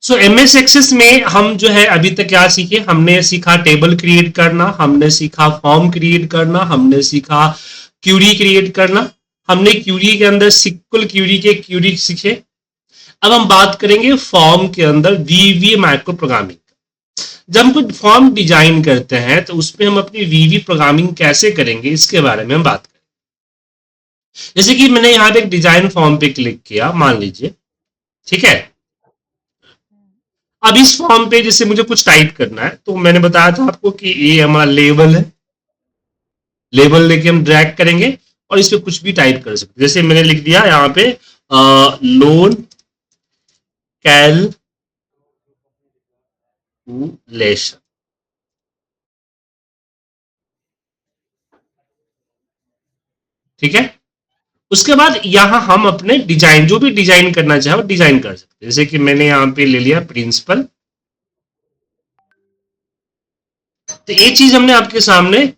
सो MS access में हम जो है अभी तक क्या सीखे, हमने सीखा टेबल क्रिएट करना, हमने सीखा फॉर्म क्रिएट करना, हमने सीखा क्यूरी क्रिएट करना, हमने क्यूरी के अंदर सिक्वल क्यूरी के क्यूरी सीखे। अब हम बात करेंगे फॉर्म के अंदर वीवी माइक्रो प्रोग्रामिंग। जब हम कुछ फॉर्म डिजाइन करते हैं तो उसमें हम अपनी वीवी प्रोग्रामिंग कैसे करेंगे इसके बारे में हम बात करेंगे। जैसे कि मैंने यहाँ पे एक डिजाइन फॉर्म पे क्लिक किया, मान लीजिए, ठीक है। अब इस फॉर्म पे जैसे मुझे कुछ टाइप करना है तो मैंने बताया था आपको कि ये हमारा लेबल है, लेबल लेके हम ड्रैग करेंगे और इस पे कुछ भी टाइप कर सकते हैं। जैसे मैंने लिख दिया यहाँ पे लोन कैलकुलेशन, ठीक है। उसके बाद यहां हम अपने डिजाइन, जो भी डिजाइन करना चाहे वो डिजाइन कर सकते हैं। जैसे कि मैंने यहां पे ले लिया प्रिंसिपल, तो ये चीज हमने आपके सामने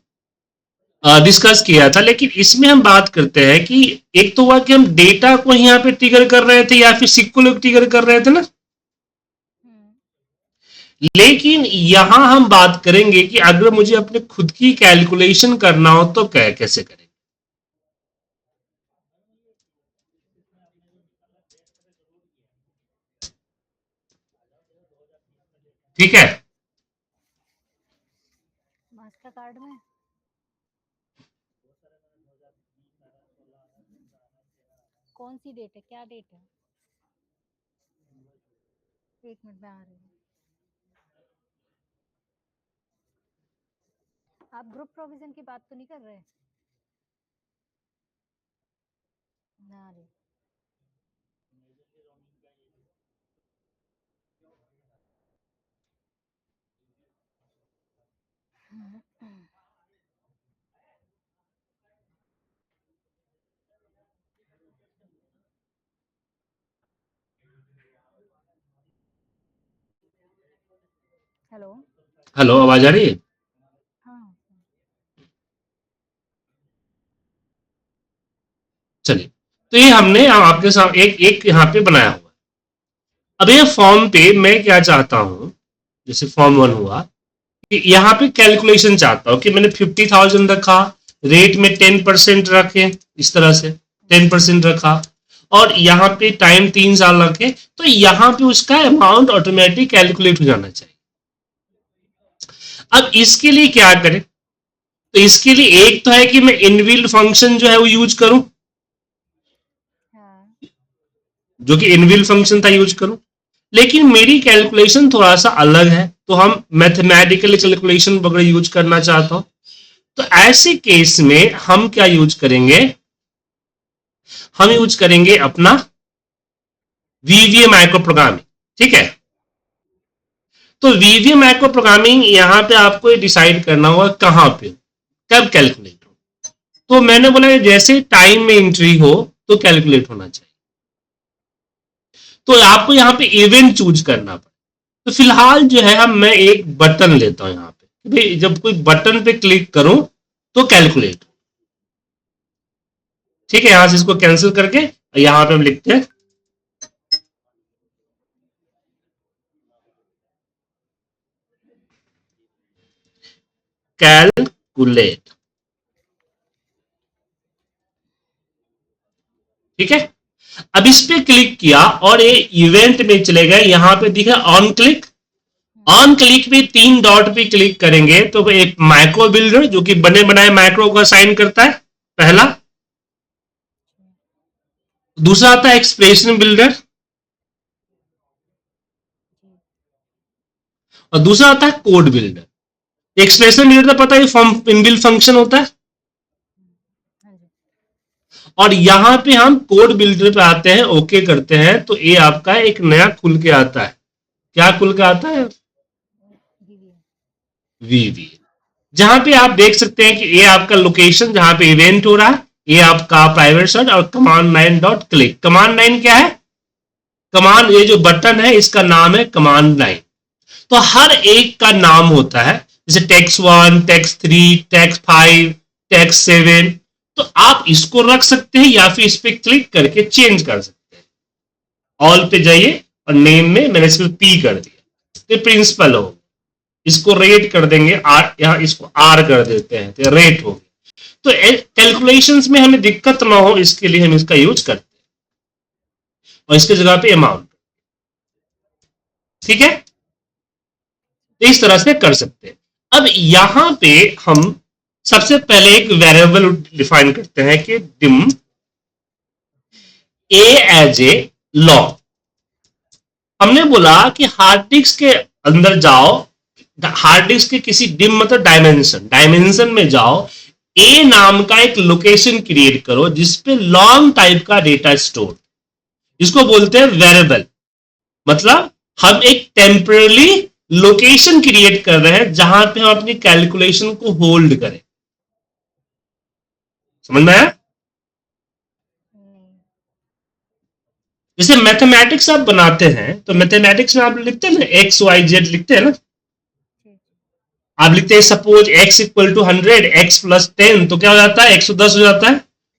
डिस्कस किया था। लेकिन इसमें हम बात करते हैं कि एक तो हुआ कि हम डेटा को यहाँ पे ट्रिगर कर रहे थे या फिर सिक्वल को ट्रिगर कर रहे थे ना, लेकिन यहां हम बात करेंगे कि अगर मुझे अपने खुद की कैलकुलेशन करना हो तो कैसे करेंगे। ठीक है, मास्टर कार्ड में कौन सी डेट है, क्या डेट है? एक मिनट में आ रही हूँ। आप ग्रुप प्रोविजन की बात तो नहीं कर रहे? ना रे, हेलो। हेलो, आवाज आ रही है? हाँ, चलिए, तो ये हमने आपके साथ एक एक यहाँ पे बनाया हुआ। अब ये फॉर्म पे मैं क्या चाहता हूं, जैसे फॉर्म 1 हुआ कि यहाँ पे कैलकुलेशन चाहता हूं कि मैंने 50,000 रखा, रेट में 10% रखे, इस तरह से 10% रखा, और यहाँ पे टाइम 3 साल रखे, तो यहाँ पे उसका अमाउंट ऑटोमेटिक कैलकुलेट हो जाना चाहिए। अब इसके लिए क्या करें, तो इसके लिए एक तो है कि मैं इनबिल्ट फंक्शन जो है वो यूज करूं, हाँ, जो कि इनबिल्ट फंक्शन था यूज करूं। लेकिन मेरी कैलकुलेशन थोड़ा सा अलग है, तो हम मैथमेटिकल कैलकुलेशन वगैरह यूज करना चाहता हूं। तो ऐसे केस में हम क्या यूज करेंगे, हम यूज करेंगे अपना वीवीए माइक्रो प्रोग्रामिंग, ठीक है। तो वीवीए माइक्रो प्रोग्रामिंग यहां पे आपको डिसाइड करना होगा कहां पे, कब कैलकुलेट हो। तो मैंने बोला जैसे टाइम में एंट्री हो तो कैलकुलेट होना चाहिए, तो आपको यहाँ पे इवेंट चूज करना पड़े। तो फिलहाल जो है हम, मैं एक बटन लेता हूं यहाँ पे, भाई जब कोई बटन पे क्लिक करूं तो कैलकुलेट, ठीक है। यहां से इसको कैंसिल करके यहां पे हम लिखते हैं कैलकुलेट, ठीक है। अब इस पे क्लिक किया और ये इवेंट में चले गए, यहां पे दिखा ऑन क्लिक। ऑन क्लिक में 3 डॉट पे क्लिक करेंगे तो एक माइक्रो बिल्डर जो कि बने बनाए माइक्रो को असाइन करता है, पहला। दूसरा आता है एक्सप्रेशन बिल्डर, और दूसरा आता है कोड बिल्डर। एक्सप्रेशन बिल्डर तो पता है इनबिल्ट फंक्शन होता है, हाँ जी, और यहां पे हम कोड बिल्डर पे आते हैं, ओके करते हैं, तो ये आपका एक नया खुल के आता है। क्या खुल के आता है? दीदी। वीवी, जहां पे आप देख सकते हैं कि ये आपका लोकेशन जहां पे इवेंट हो रहा है, ये आपका प्राइवेट सर्च और कमांड 9.क्लिक। कमांड 9 क्या है? कमांड, ये जो बटन है इसका नाम है कमांड 9। तो हर एक का नाम होता है, जैसे टेक्स 1, टेक्स 3, टेक्स 5, टेक्स 7। तो आप इसको रख सकते हैं या फिर इस पे क्लिक करके चेंज कर सकते हैं। ऑल पे जाइए, और नेम में मैंने इसको पी कर दिया, तो प्रिंसिपल हो। इसको रेट कर देंगे आर, यहां इसको आर कर देते हैं, तो रेट हो गया। तो कैलकुलेशंस में हमें दिक्कत ना हो इसके लिए हम इसका यूज करते हैं और इसके जगह पे अमाउंट, ठीक है, इस तरह से कर सकते हैं। अब यहां पे हम सबसे पहले एक वेरिएबल डिफाइन करते हैं कि dim A as a long. हमने बोला कि हार्ड डिस्क के अंदर जाओ, हार्ड डिस्क के किसी डिम मतलब डायमेंशन में जाओ, ए नाम का एक लोकेशन क्रिएट करो जिसपे लॉन्ग टाइप का डेटा स्टोर, इसको बोलते हैं वेरिएबल। मतलब हम एक टेम्पररी लोकेशन क्रिएट कर रहे हैं जहां पे हम अपनी कैलकुलेशन को होल्ड करें। समझ में आया? जैसे मैथमेटिक्स आप बनाते हैं तो मैथमेटिक्स में आप लिखते हैं ना, एक्स वाई जेड लिखते हैं ना, आप लिखते हैं suppose x equal to 100, x plus 10, तो क्या हो जाता है 110 हो जाता है।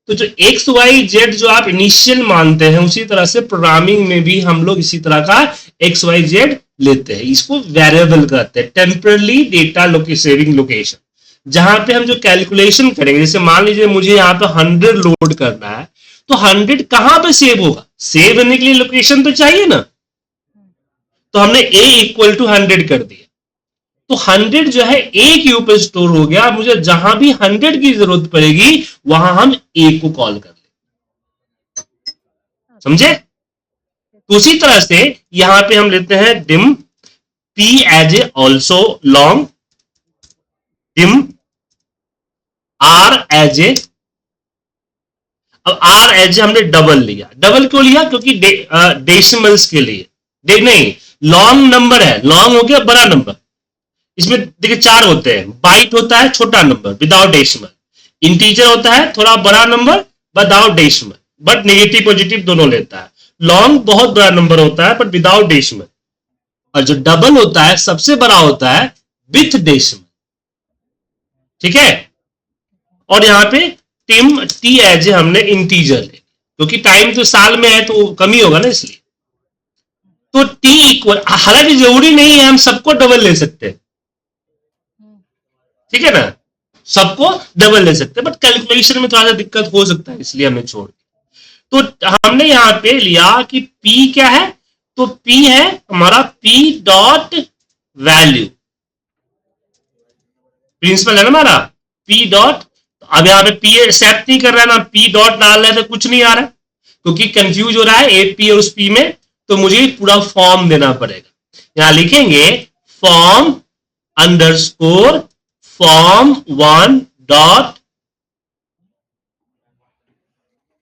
तो जो एक्स वाई जेड जो आप इनिशियल मानते हैं, उसी तरह से प्रोग्रामिंग में भी हम लोग इसी तरह का एक्स वाई जेड लेते हैं। इसको वेरिएबल कहते हैं, टेम्पररी डेटा सेविंग लोकेशन, जहां पे हम जो कैलकुलेशन करेंगे, जैसे मान लीजिए मुझे यहाँ पे 100 लोड करना है, तो 100 कहां पे सेव होगा, सेव होने के लिए लोकेशन तो चाहिए ना, तो हमने a इक्वल टू 100 कर दिया, तो 100 जो है a के ऊपर स्टोर हो गया। मुझे जहां भी 100 की जरूरत पड़ेगी वहां हम a को कॉल कर लेंगे, समझे? तो उसी तरह से यहां पे हम लेते हैं dim p as a also long, dim r as a, अब r एज ए हमने डबल लिया। डबल क्यों लिया? क्योंकि डेसिमल्स के लिए नहीं, लॉन्ग नंबर है, लॉन्ग हो गया बड़ा नंबर। इसमें देखिए 4 होते हैं, बाइट होता है छोटा नंबर विदाउट डेसिमल, इंटीजर होता है थोड़ा बड़ा number without decimal, but negative positive दोनों लेता है। लॉन्ग बहुत बड़ा नंबर होता है बट विदाउट डेसिमल, और जो डबल होता है सबसे बड़ा होता है विथ डेसिमल, ठीक है। और यहां पे टिम टी एज हमने इंटीजर ले, क्योंकि टाइम तो साल में है तो कम ही होगा ना, इसलिए। तो टी इक्वल, हालांकि जरूरी नहीं है हम सबको डबल ले सकते हैं, ठीक है ना, सबको डबल ले सकते हैं, बट कैलकुलेशन में थोड़ा सा दिक्कत हो सकता है, इसलिए हमने छोड़ दिया। तो हमने यहां पे लिया कि P क्या है, तो P है हमारा P डॉट वैल्यू, प्रिंसिपल है ना हमारा P डॉट। अब यहां पे P एक्सेप्ट नहीं कर रहा है ना, P डॉट डाल रहा है तो कुछ नहीं आ रहा है, क्योंकि कंफ्यूज हो रहा है ए P और उस P में, तो मुझे पूरा फॉर्म देना पड़ेगा। यहां लिखेंगे form underscore form1 dot,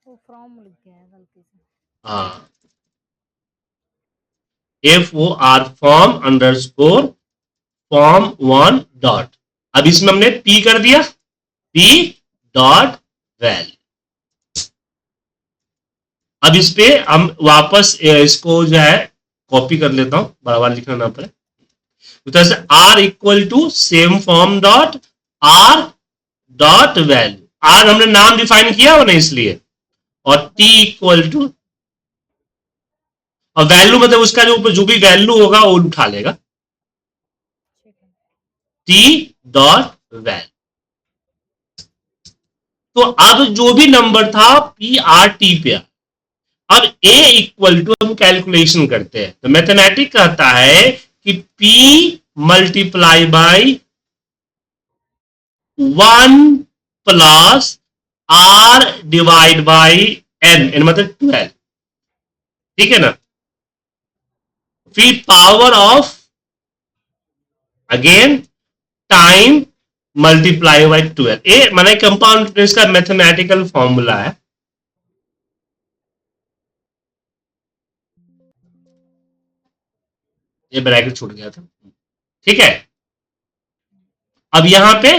from लिख गया है गलती से। हाँ, FOR form underscore form1 dot. अब इसमें हमने P कर दिया, P डॉट वैल्यू। अब इस पे हम वापस इसको जो है कॉपी कर लेता हूं, बार बार लिखना ना पड़े। तो से R equal to same form dot R dot value, R हमने नाम डिफाइन किया हो ना इसलिए, और T इक्वल टू, और वैल्यू मतलब उसका जो भी वैल्यू होगा वो उठा लेगा, T डॉट वैल्यू। तो अब जो भी नंबर था PRT पे, अब A इक्वल टू हम कैलकुलेशन करते हैं, तो मैथमेटिक कहता है कि P multiply by 1 plus R divide by N मतलब 12, ठीक है ना, फिर power of again time multiply by 12। ए माने कंपाउंड इंटरेस्ट का मैथमेटिकल फॉर्मूला है। ये ब्रैकेट छूट गया था, ठीक है। अब यहां पे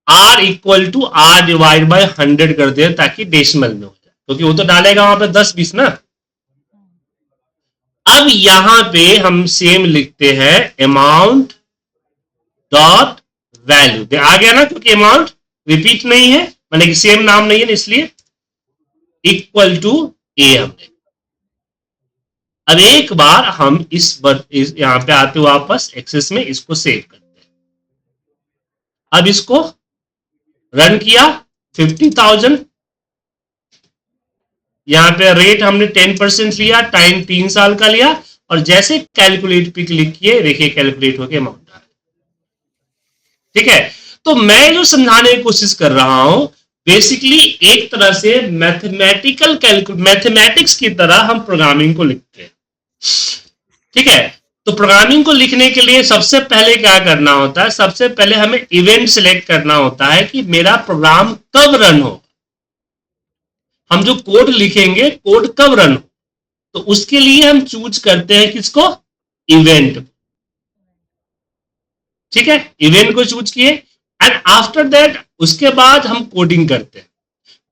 R equal to R divide by 100 कर दे ताकि डेसिमल में हो जाए, क्योंकि वो तो डालेगा वहां पे 10-20 ना। अब यहां पे हम सेम लिखते हैं अमाउंट डॉट वैल्यू, आ गया ना, क्योंकि अमाउंट रिपीट नहीं है, माने कि सेम नाम नहीं है, इसलिए इक्वल टू A हमने। अब एक बार हम इस यहां पे आते हुए वापस एक्सेस में इसको सेव करते हैं। अब इसको रन किया, 50,000, यहां पे रेट हमने 10% लिया, टाइम 3 साल का लिया, और जैसे कैलकुलेट पे क्लिक किए, देखिए कैलकुलेट होके अमाउंट आ रहा है। ठीक है, तो मैं जो समझाने की कोशिश कर रहा हूं, बेसिकली एक तरह से मैथमेटिक्स की तरह हम प्रोग्रामिंग को लिखते हैं। ठीक है, तो प्रोग्रामिंग को लिखने के लिए सबसे पहले क्या करना होता है, सबसे पहले हमें इवेंट सिलेक्ट करना होता है कि मेरा प्रोग्राम कब रन हो, हम जो कोड लिखेंगे कोड कब रन हो। तो उसके लिए हम चूज करते हैं किसको, इवेंट। ठीक है, इवेंट को चूज किए, एंड आफ्टर दैट उसके बाद हम कोडिंग करते हैं।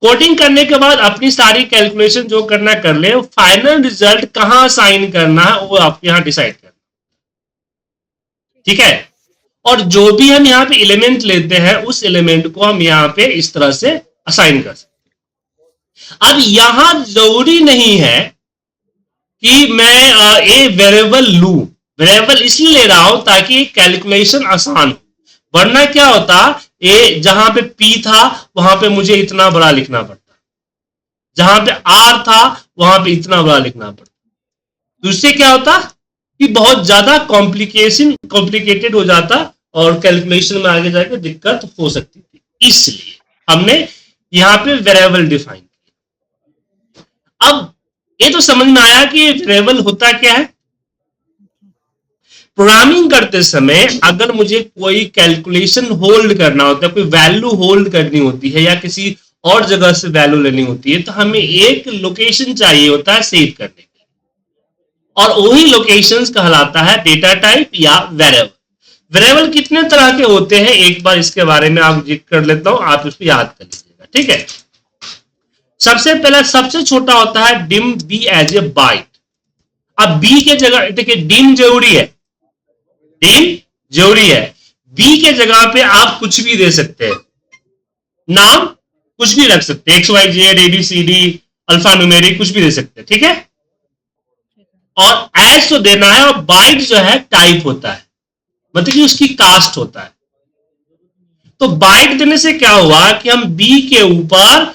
कोडिंग करने के बाद अपनी सारी कैलकुलेशन जो करना कर ले, फाइनल रिजल्ट कहां साइन करना है वो आपको यहां डिसाइड करना। ठीक है, और जो भी हम यहां पे एलिमेंट लेते हैं उस एलिमेंट को हम यहां पे इस तरह से असाइन कर सकते हैं। अब यहां जरूरी नहीं है कि मैं ए वेरिएबल लू, वेरिएबल इसलिए ले रहा हूं ताकि कैलकुलेशन आसान हो, वरना क्या होता, ए जहां पे पी था वहां पे मुझे इतना बड़ा लिखना पड़ता, जहां पे आर था वहां पे इतना बड़ा लिखना पड़ता, तो इससे क्या होता कि बहुत ज्यादा कॉम्प्लिकेटेड हो जाता और कैलकुलेशन में आगे जाकर दिक्कत हो सकती थी। इसलिए हमने यहां पे वेरिएबल डिफाइन किया। अब ये तो समझ में आया कि वेरिएबल होता क्या है। प्रोग्रामिंग करते समय अगर मुझे कोई कैलकुलेशन होल्ड करना होता है, कोई वैल्यू होल्ड करनी होती है या किसी और जगह से वैल्यू लेनी होती है, तो हमें एक लोकेशन चाहिए होता है सेव करने के लिए, और वही लोकेशंस कहलाता है डेटा टाइप या वेरिएबल। वेरिएबल कितने तरह के होते हैं, एक बार इसके बारे में आप जिक्र कर लेता हूं, आप इसको याद कर लीजिएगा। ठीक है, सबसे पहला सबसे छोटा होता है dim B as a byte. अब बी के जगह देखिए डिम जरूरी है, डिम जरूरी है, बी के जगह पे आप कुछ भी दे सकते हैं, नाम कुछ भी रख सकते हैं, XYZ ABCD अल्फा न्यूमेरिक कुछ भी दे सकते हैं। ठीक है, और एज तो देना है, और बाइट जो है टाइप होता है, मतलब कि उसकी कास्ट होता है। तो बाइट देने से क्या हुआ कि हम बी के ऊपर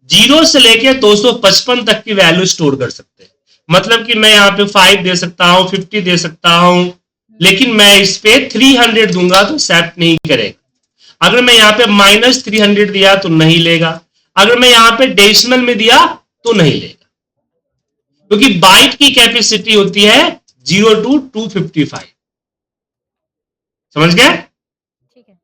0 से लेके 255 तक की वैल्यू स्टोर कर सकते हैं। मतलब कि मैं यहां पे 5 दे सकता हूं, 50 दे सकता हूं, लेकिन मैं इस पे 300 दूंगा तो एक्सेप्ट नहीं करेगा। अगर मैं यहां पे -300 दिया तो नहीं लेगा, अगर मैं यहां पे डेसिमल में दिया तो नहीं लेगा, क्योंकि बाइट की कैपेसिटी होती है 0 to 255। समझ गए? ठीक है।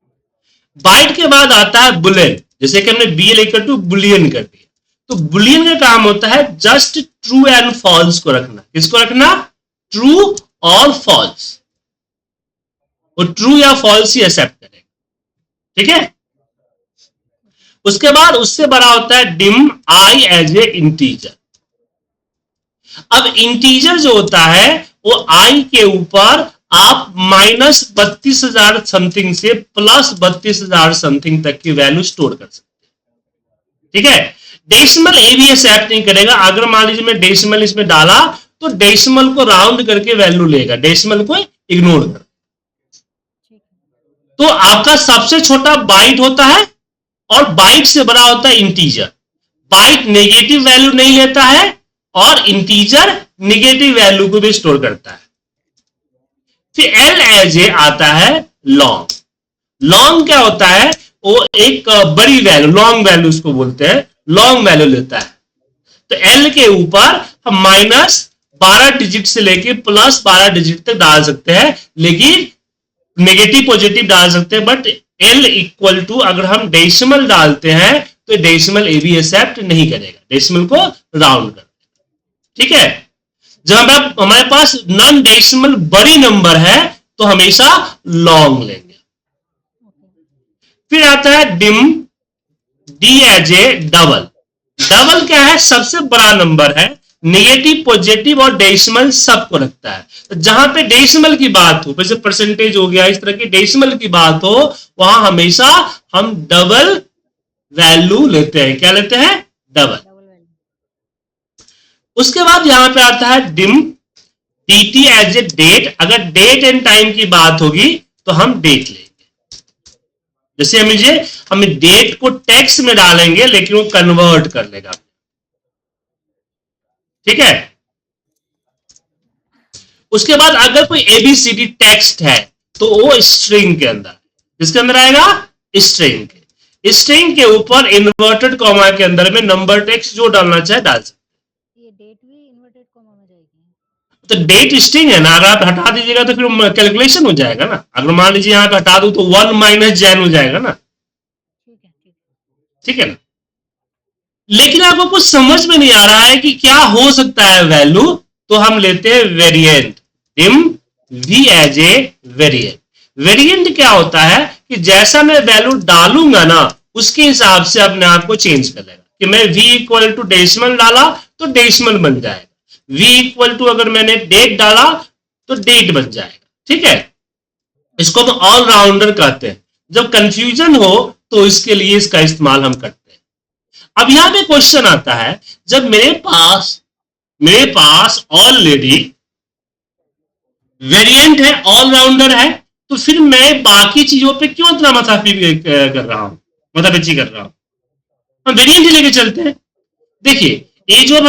बाइट के बाद आता है बुलियन, जैसे कि हमने BL इक्वल टू बुलियन कर दिया। तो बुलियन का काम होता है जस्ट ट्रू एंड फॉल्स को रखना। किसको रखना? ट्रू और फॉल्स। वो ट्रू या फॉल्स ही एक्सेप्ट करेगा। ठीक है, उसके बाद उससे बड़ा होता है dim I as a integer. अब इंटीजर जो होता है वो आई के ऊपर आप -32,000 समथिंग से +32,000 समथिंग तक की वैल्यू स्टोर कर सकते हैं। ठीक है, डेसिमल ए भी एक्सेप्ट नहीं करेगा। अगर मान लीजिए मैं डेसिमल इसमें डाला तो डेसिमल को राउंड करके वैल्यू लेगा, डेसिमल को इग्नोर कर। तो आपका सबसे छोटा बाइट होता है और बाइट से बड़ा होता है इंटीजर। बाइट नेगेटिव वैल्यू नहीं लेता है और इंटीजर नेगेटिव वैल्यू को भी स्टोर करता है। फिर एल एज ए आता है लॉन्ग। लॉन्ग क्या होता है? वो एक बड़ी वैल्यू, लॉन्ग वैल्यू उसको बोलते हैं, लॉन्ग वैल्यू लेता है। तो एल के ऊपर हम -12 डिजिट से लेके +12 डिजिट तक डाल सकते हैं, लेकिन नेगेटिव पॉजिटिव डाल सकते हैं। बट एल इक्वल टू अगर हम डेसिमल डालते हैं तो डेसिमल ए भी एक्सेप्ट नहीं करेगा, डेसिमल को राउंड कर देगा। ठीक है, जब हमारे पास नॉन डेसिमल बड़ी नंबर है तो हमेशा लॉन्ग लेंगे। फिर आता है dim D as a double. Double क्या है? सबसे बड़ा नंबर है, नेगेटिव पॉजिटिव और डेसिमल सबको रखता है। तो जहां पे डेसिमल की बात हो, जैसे परसेंटेज हो गया, इस तरह की डेसिमल की बात हो, वहां हमेशा हम डबल वैल्यू लेते हैं। क्या लेते हैं? डबल। उसके बाद यहां पे आता है dim dt as a date, अगर डेट एंड टाइम की बात होगी तो हम डेट लेंगे। जैसे हम डेट को टेक्स्ट में डालेंगे लेकिन वो कन्वर्ट कर लेगा, ठीक है। उसके बाद अगर कोई एबीसीडी टेक्स्ट है तो वो स्ट्रिंग के अंदर, जिसके अंदर आएगा स्ट्रिंग के, स्ट्रिंग के ऊपर इन्वर्टेड कॉमा के अंदर में नंबर टेक्स्ट जो डालना चाहे डाल सकते। ये डेट भी इन्वर्टेड कॉमा में जाएगी? तो डेट स्ट्रिंग है ना, अगर आप हटा दीजिएगा तो फिर कैलकुलेशन हो जाएगा ना। अगर मान लीजिए यहाँ पे हटा दूं तो 1 माइनस जैन हो जाएगा ना, ठीक है ना। लेकिन आपको कुछ समझ में नहीं आ रहा है कि क्या हो सकता है वैल्यू, तो हम लेते हैं variant, dim V as a variant. Variant क्या होता है कि जैसा मैं वैल्यू डालूंगा ना उसके हिसाब से अपने आप को चेंज कर लेगा। कि मैं v इक्वल टू डेसिमल डाला तो डेसिमल बन जाएगा, v इक्वल टू अगर मैंने डेट डाला तो डेट बन जाएगा, ठीक है। इसको हम ऑलराउंडर कहते हैं। जब कंफ्यूजन हो तो इसके लिए इसका इस्तेमाल हम करते हैं। अब यहां पे क्वेश्चन आता है, जब मेरे पास ऑलरेडी वेरिएंट है, ऑलराउंडर है, तो फिर मैं बाकी चीजों पे क्यों इतना माथापच्ची कर रहा हूं। हम वेरिएंट ही लेके चलते हैं। देखिए ये जब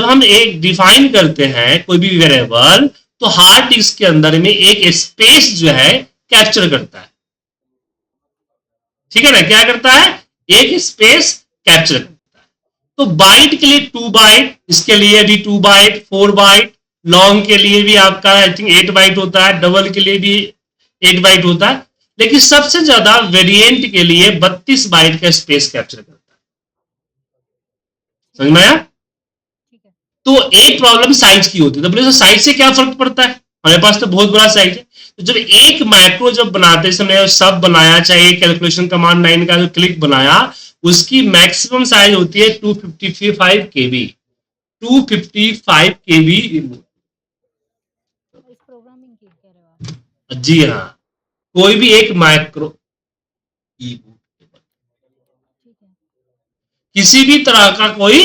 हम एक डिफाइन करते हैं कोई भी वेरिएबल, तो हार्ड डिस्क के अंदर में एक स्पेस जो है कैप्चर करता है, ठीक है ना। क्या करता है, एक स्पेस कैप्चर करता है। तो बाइट के लिए 2 बाइट, इसके लिए भी 2 बाइट, 4 बाइट, लॉन्ग के लिए भी आपका आई थिंक 8 बाइट होता है, डबल के लिए भी 8 बाइट होता है, लेकिन सबसे ज्यादा वेरिएंट के लिए 32 बाइट का स्पेस कैप्चर करता है। समझ में आया? तो एक प्रॉब्लम साइज की होती है। तो बोले साइज से क्या फर्क पड़ता है, हमारे पास तो बहुत बड़ा साइज है। तो जब एक मैक्रो जब बनाते समय सब बनाया, चाहे कैलकुलेशन कमांड 9 का जो क्लिक बनाया, उसकी मैक्सिमम साइज होती है 255 केबी, 255 केबी। जी हाँ, कोई भी एक मैक्रो किसी भी तरह का कोई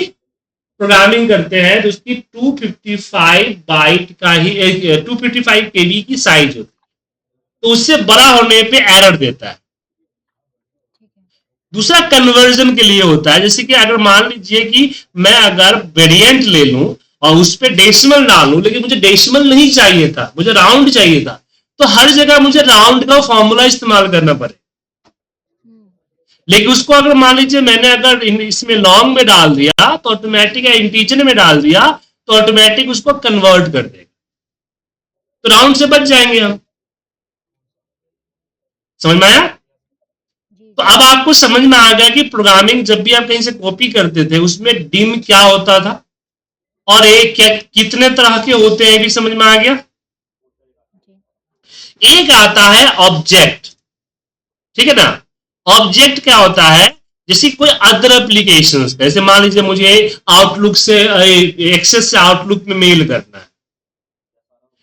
प्रोग्रामिंग करते हैं तो उसकी 255 बाइट का ही 255 केबी की साइज होती है, तो उससे बड़ा होने पे एरर देता है। दूसरा कन्वर्जन के लिए होता है, जैसे कि अगर मान लीजिए कि मैं अगर वेरिएंट ले लूं और उस पर डेसिमल डालूं, लेकिन मुझे डेसिमल नहीं चाहिए था, मुझे राउंड चाहिए था, तो हर जगह मुझे राउंड का फॉर्मूला इस्तेमाल करना पड़े। लेकिन उसको अगर मान लीजिए मैंने अगर इसमें लॉन्ग में डाल दिया तो ऑटोमेटिक, या इंटीजर में डाल दिया तो ऑटोमेटिक उसको कन्वर्ट कर देगा, तो राउंड से बच जाएंगे हम। समझ में आया? तो अब आपको समझ में आ गया कि प्रोग्रामिंग जब भी आप कहीं से कॉपी करते थे उसमें डिम क्या होता था और एक क्या कितने तरह के होते हैं भी समझ में आ गया। एक आता है ऑब्जेक्ट, ठीक है ना। ऑब्जेक्ट क्या होता है, जैसे कोई अदर एप्लीकेशन, जैसे मान लीजिए मुझे आउटलुक से एक्सेस से आउटलुक में मेल करना है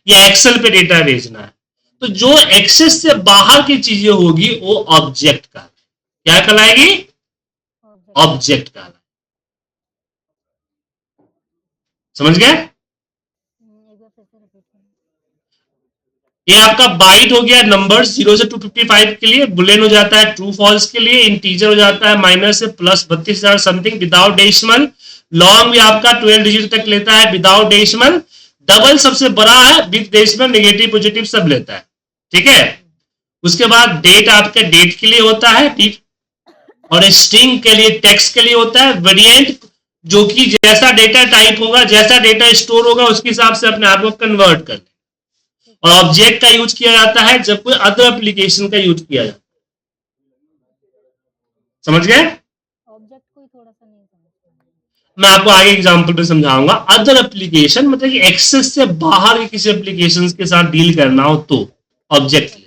या एक्सेल पे डेटा भेजना है, तो जो एक्सेस से बाहर की चीजें होगी वो ऑब्जेक्ट का क्या कहलाएगी, ऑब्जेक्ट का। समझ गए? ये आपका बाइट हो गया नंबर 0 से 255 के लिए, बुलियन हो जाता है ट्रू फॉल्स के लिए, इंटीजर हो जाता है माइनस से plus 32,000 something without decimal, long भी आपका 12 डिजिट तक लेता है विदाउट डेसिमल, डबल सबसे बड़ा है विद डेसिमल, नेगेटिव पॉजिटिव सब लेता है, ठीक है। उसके बाद डेट आपका डेट के लिए होता है, ठीक, और स्ट्रिंग के लिए टेक्स्ट के लिए होता है। वेरिएंट जो कि जैसा डेटा टाइप होगा, जैसा डेटा स्टोर होगा उसके हिसाब से अपने आप को कन्वर्ट कर। और ऑब्जेक्ट का यूज किया जाता है जब कोई अदर एप्लीकेशन का यूज किया जाता है। समझ गए? ऑब्जेक्ट को थोड़ा सा नहीं समझ, मैं आपको आगे एग्जांपल पे समझाऊंगा। अदर एप्लीकेशन मतलब कि एक्सेस से बाहर के किसी एप्लीकेशन के साथ डील करना हो तो ऑब्जेक्ट।